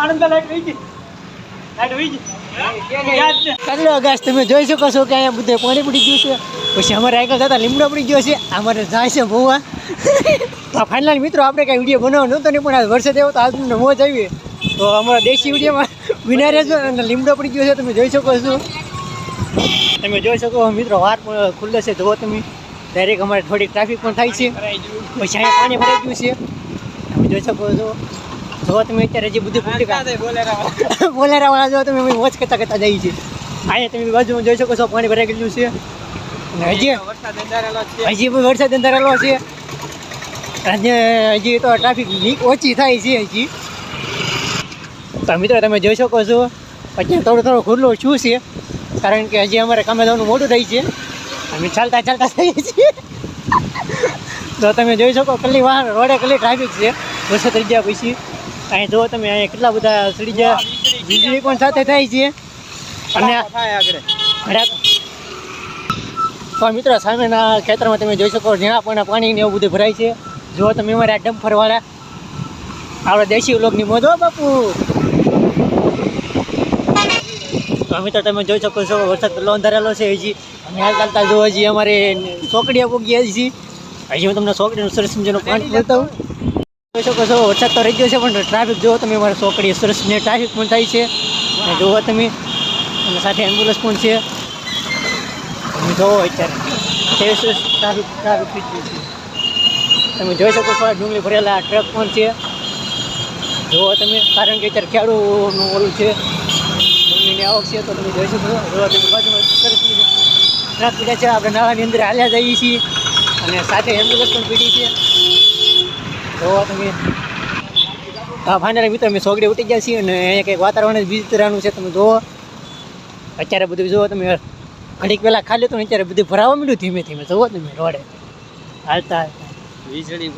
આનંદ light વહી ગઈ. Hello guys, તમે જોઈ શકો છો કે અહીંયા બધે પાણી પડી ગયું છે. પછી અમારે આગળ જતા લીમડો પડી ગયો છે. અમારે જાય છે ભોવા. તો ફાઇનલ મિત્રો, આપણે કાંઈ વિડીયો બનાવવાનો નહોતો નહીં, પણ આ વરસાદ આવ્યો તો આજ મને મોજ આવી. તો અમારા દેશી વિડીયોમાં વિના રહેજો. અને લીમડો પડી ગયો છે, તમે જોઈ શકો છો. તમે જોઈ શકો મિત્રો, વાર પણ ખુલ્લે છે. જુઓ તમે, ડાયરેક્ટ અમારે થોડીક ટ્રાફિક પણ થાય છે. પછી અહીંયા પાણી ભરાઈ ગયું છે, તમે જોઈ શકો છો. જો તમે અત્યારે જે બધું બોલેરાવાળા જો તમે મોજ કરતા જઈએ છીએ. અહીંયા તમે બાજુમાં જોઈ શકો છો પાણી ભરાઈ ગયેલું છે. અને હજી પણ વરસાદ અંધારેલો છે. હજી તો ટ્રાફિક ઓછી થાય છે હજી. તો મિત્રો તમે જોઈ શકો છો અત્યારે થોડું ખુલ્લું શું છે, કારણ કે હજી અમારે કામે જવાનું મોટું થાય છે. અમે ચાલતા થઈએ છીએ. તો તમે જોઈ શકો કલ્લી વાહન રોડે કલ્લી ટ્રાફિક છે વરસાદ થઈ ગયા પછી. અહીં જુઓ તમે, અહીંયા કેટલા બધા સડી ગયા, વીજળી પણ સાથે થાય છે. અને તો મિત્રો સામેના ખેતરમાં તમે જોઈ શકો જ્યાં પણ પાણી ને એવું બધું ભરાય છે. જુઓ તમે અમારે આ ડમ્ફરવાળા આપણા દેશી લોકોની મોજ હો બાપુ. તો મિત્રો તમે જોઈ શકો છો વરસાદ પેલો અંધારેલો છે હજી. અને હાલ ચાલતા જો હજી અમારે ચોકડીએ પહોંચી હજી. હજી હું તમને ચોકડીનું સરસ મજાનું પાણી બતાવું. જોઈ શકો છો વરસાદ તો રહી ગયો છે, પણ ટ્રાફિક જુઓ તમે અમારે ચોકડીએ સરસ ને ટ્રાફિક પણ થાય છે. અને જુઓ તમે, અને સાથે એમ્બ્યુલન્સ પણ છે. તમે જુઓ અત્યારે ટ્રાફિક થઈ ગયું છે. તમે જોઈ શકો છો ડુંગળી ભરેલા ટ્રક પણ છે. જુઓ તમે, કારણ કે અત્યારે ખેડૂતનું ઓલું છે, ડુંગળીની આવક છે. તો તમે જોઈ શકો છો. જુઓ તમે બાજુમાં સરસ ટ્રક પીડ્યા છે. આપણે નાળાની અંદર હાલ્યા જઈએ છીએ. અને સાથે એમ્બ્યુલન્સ પણ પીડી છે. જુઓ તમે. હા ફાઇનલી મિત્રો, અમે સોગડી ઉઠી ગયા છીએ. અને અહીંયા કંઈક વાતાવરણ જ બીજી તરહનું છે. તમે જુઓ અત્યારે બધું જુઓ તમે, ઘડીક પહેલાં ખાલી હતું ને અત્યારે બધું ભરાવા મળ્યું ધીમે ધીમે. જુઓ તમે રોડે હાલતા વીજળી